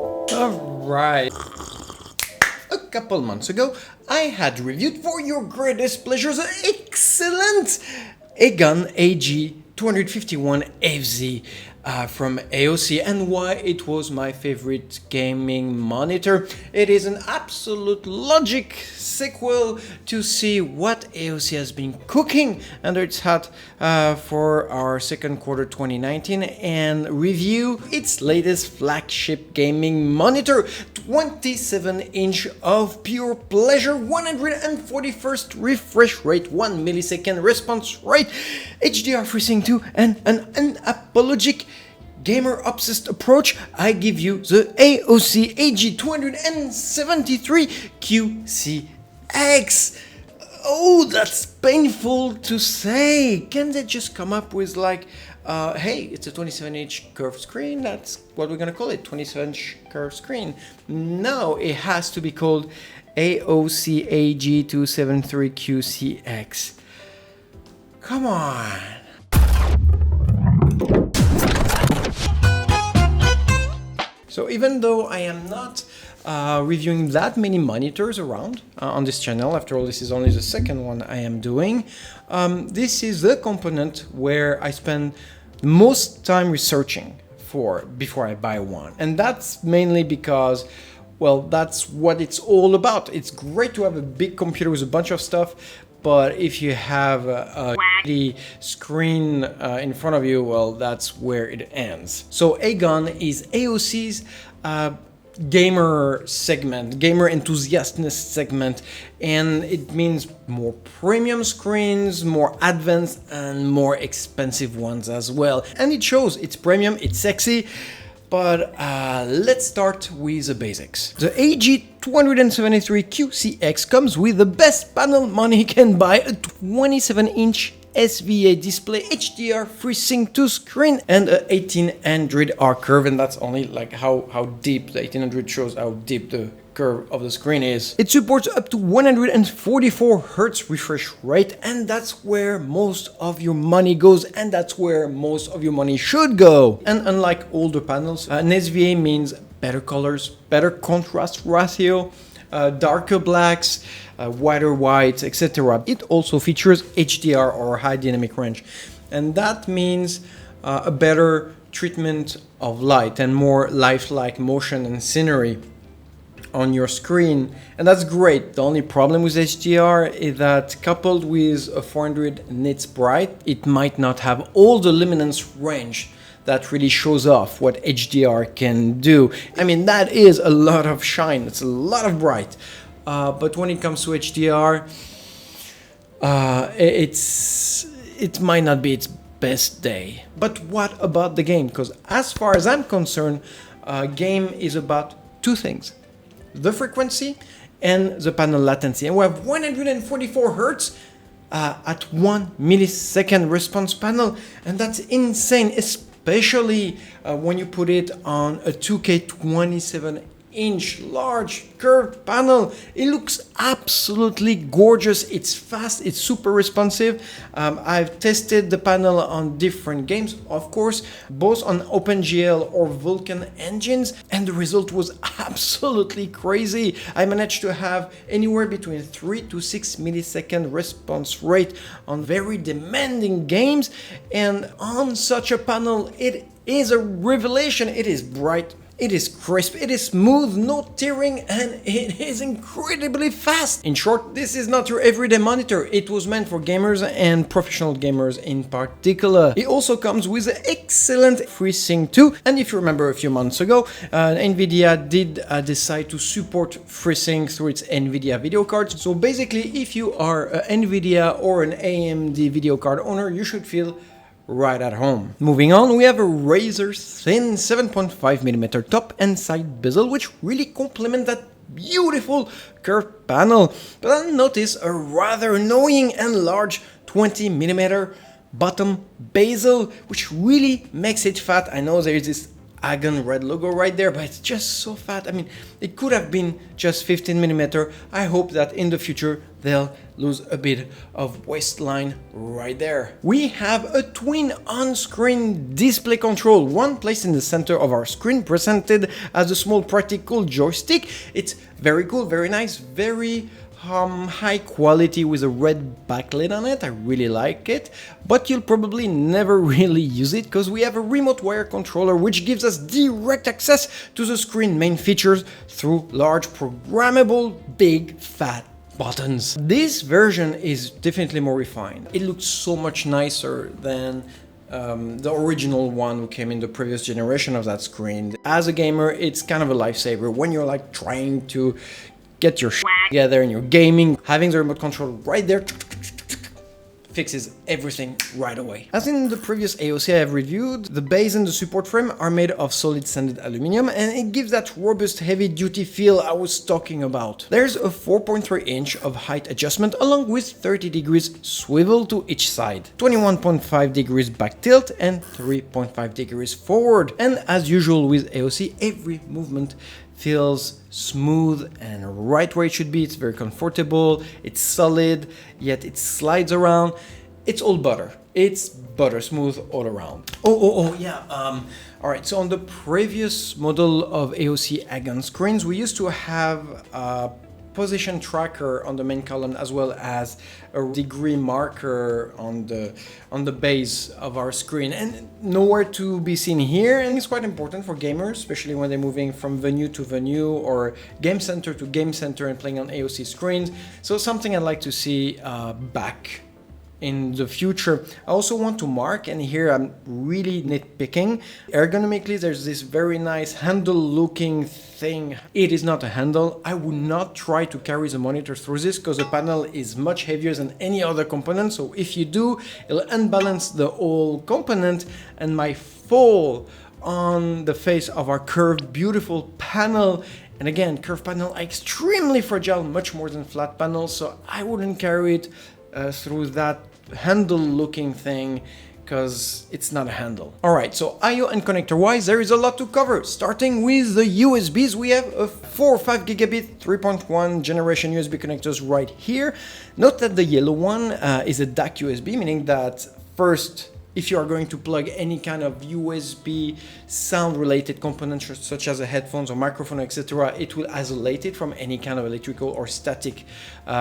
Alright. A couple months ago, I had reviewed for your greatest pleasure the excellent AGON AG271FZ from AOC, and why it was my favorite gaming monitor. It is an absolute logic sequel to see what AOC has been cooking under its hat for our second quarter 2019 and review its latest flagship gaming monitor, 27-inch of pure pleasure, 141st refresh rate, 1 millisecond response rate, HDR FreeSync 2, and an unapologetic gamer-obsessed approach. I give you the AOC AG273QCX. Oh, that's painful to say. Can they just come up with like, hey, it's a 27-inch curved screen, that's what we're gonna call it, 27-inch curved screen. No, it has to be called AOC AG273QCX. Come on. So even though I am not reviewing that many monitors around on this channel, after all this is only the second one I am doing, this is the component where I spend most time researching for before I buy one. And that's mainly because, well, that's what it's all about. It's great to have a big computer with a bunch of stuff, but if you have a screen in front of you, well, that's where it ends. So AGON is AOC's gamer segment, gamer enthusiastness segment, and it means more premium screens, more advanced and more expensive ones as well. And it shows, it's premium, it's sexy. But let's start with the basics. The AG273QCX comes with the best panel money can buy, a 27-inch SVA display, HDR FreeSync 2 screen, and a 1800 R curve, and that's only like how deep the 1800 shows how deep the curve of the screen is. It supports up to 144 Hz refresh rate, and that's where most of your money goes, and that's where most of your money should go. And unlike older panels, an SVA means better colors, better contrast ratio, darker blacks, wider whites, etc. It also features HDR or high dynamic range, and that means a better treatment of light and more lifelike motion and scenery on your screen, and that's great. The only problem with HDR is that coupled with a 400 nits bright, it might not have all the luminance range that really shows off what HDR can do. I mean, that is a lot of shine, it's a lot of bright, but when it comes to HDR, it might not be its best day. But what about the game? Because as far as I'm concerned, game is about two things: the frequency and the panel latency. And we have 144 Hz at 1 millisecond response panel, and that's insane, especially when you put it on a 2K 27-inch large curved panel. It looks absolutely gorgeous. It's fast, it's super responsive. I've tested the panel on different games, of course, both on OpenGL or Vulkan engines, and the result was absolutely crazy. I managed to have anywhere between 3 to 6 millisecond response rate on very demanding games, and on such a panel it is a revelation. It is bright, it is crisp, it is smooth, no tearing, and it is incredibly fast. In short, this is not your everyday monitor. It was meant for gamers and professional gamers in particular. It also comes with an excellent FreeSync 2, and if you remember a few months ago, NVIDIA did decide to support FreeSync through its NVIDIA video cards. So basically, if you are an NVIDIA or an AMD video card owner, you should feel right at home. Moving on, we have a razor thin 7.5mm top and side bezel, which really complement that beautiful curved panel. But I notice a rather annoying and large 20mm bottom bezel, which really makes it fat. I know there is this Agon red logo right there, but it's just so fat. I mean, it could have been just 15mm. I hope that in the future they'll lose a bit of waistline right there. We have a twin on-screen display control, one placed in the center of our screen, presented as a small practical joystick. It's very cool, very nice, very high quality with a red backlit on it. I really like it, but you'll probably never really use it because we have a remote wire controller which gives us direct access to the screen main features through large programmable big fat buttons. This version is definitely more refined. It looks so much nicer than the original one who came in the previous generation of that screen. As a gamer, it's kind of a lifesaver when you're like trying to get your shit together and you're gaming. Having the remote control right there fixes everything right away. As in the previous AOC I have reviewed, the base and the support frame are made of solid sanded aluminum, and it gives that robust heavy duty feel I was talking about. There's a 4.3 inch of height adjustment along with 30 degrees swivel to each side, 21.5 degrees back tilt and 3.5 degrees forward. And as usual with AOC, every movement feels smooth and right where it should be. It's very comfortable, it's solid, yet it slides around. It's all butter. It's butter smooth all around. Alright, so on the previous model of AOC Agon screens, we used to have a position tracker on the main column as well as a degree marker on the base of our screen, and nowhere to be seen here. And it's quite important for gamers, especially when they're moving from venue to venue or game center to game center and playing on AOC screens. So something I'd like to see back in the future. I also want to mark, and here I'm really nitpicking, ergonomically there's this very nice handle looking thing. It is not a handle. I would not try to carry the monitor through this because the panel is much heavier than any other component, so if you do, it'll unbalance the whole component and might fall on the face of our curved beautiful panel. And again, curved panel are extremely fragile, much more than flat panels, so I wouldn't carry it through that handle looking thing because it's not a handle. Alright, so I/O and connector wise there is a lot to cover. Starting with the USBs, we have a 4 or 5 gigabit 3.1 generation USB connectors right here. Note that the yellow one is a DAC USB, meaning that first, if you are going to plug any kind of USB sound related component such as a headphones or microphone, etc., it will isolate it from any kind of electrical or static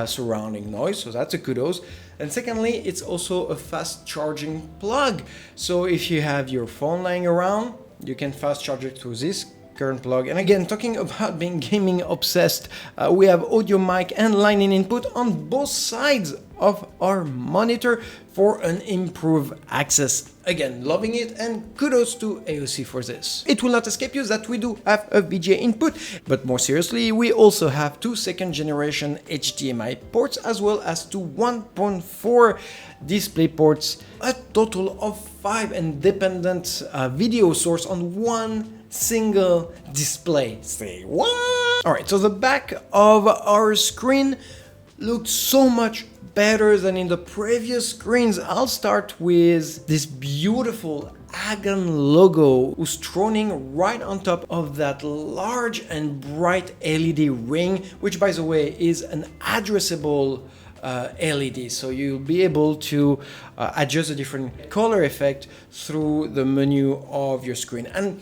surrounding noise, so that's a kudos. And secondly, it's also a fast charging plug, so if you have your phone lying around, you can fast charge it through this current plug. And again, talking about being gaming obsessed, we have audio mic and line-in input on both sides of our monitor for an improved access. Again, loving it, and kudos to AOC for this. It will not escape you that we do have a VGA input, but more seriously, we also have two second generation HDMI ports as well as two 1.4 display ports, a total of 5 independent video source on one single display. Say what? Alright, so the back of our screen looks so much better than in the previous screens. I'll start with this beautiful Agon logo who's throning right on top of that large and bright LED ring, which by the way is an addressable LED, so you'll be able to adjust the different color effect through the menu of your screen. And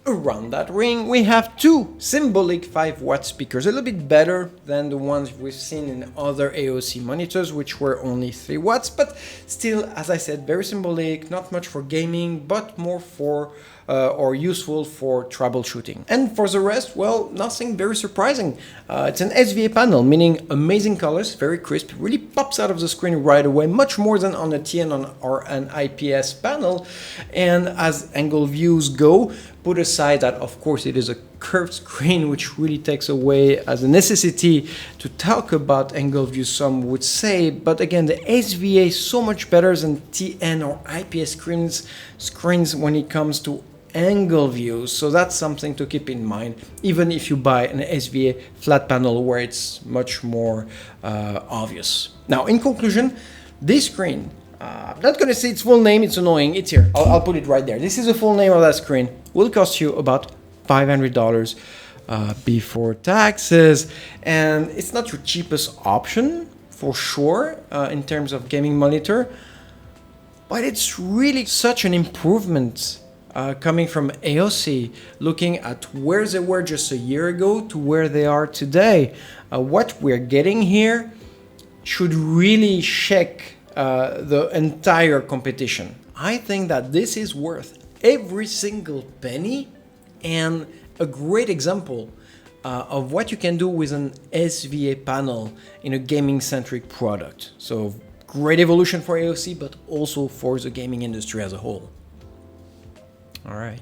around that ring we have two symbolic 5-watt speakers, a little bit better than the ones we've seen in other AOC monitors, which were only 3 watts, but still, as I said, very symbolic, not much for gaming, but more for or useful for troubleshooting. And for the rest, well, nothing very surprising. It's an SVA panel, meaning amazing colors, very crisp, really pops out of the screen right away, much more than on a TN or an IPS panel. And as angle views go, put aside that of course it is a curved screen, which really takes away as a necessity to talk about angle views, some would say, but again, the SVA is so much better than TN or IPS screens when it comes to angle views, so that's something to keep in mind, even if you buy an SVA flat panel where it's much more obvious. Now, in conclusion, this screen I'm not going to say its full name, it's annoying, it's here. I'll put it right there. This is the full name of that screen. Will cost you about $500 before taxes. And it's not your cheapest option, for sure, in terms of gaming monitor. But it's really such an improvement coming from AOC, looking at where they were just a year ago to where they are today. What we're getting here should really shake the entire competition. I think that this is worth every single penny, and a great example of what you can do with an SVA panel in a gaming-centric product. So great evolution for AOC, but also for the gaming industry as a whole. All right.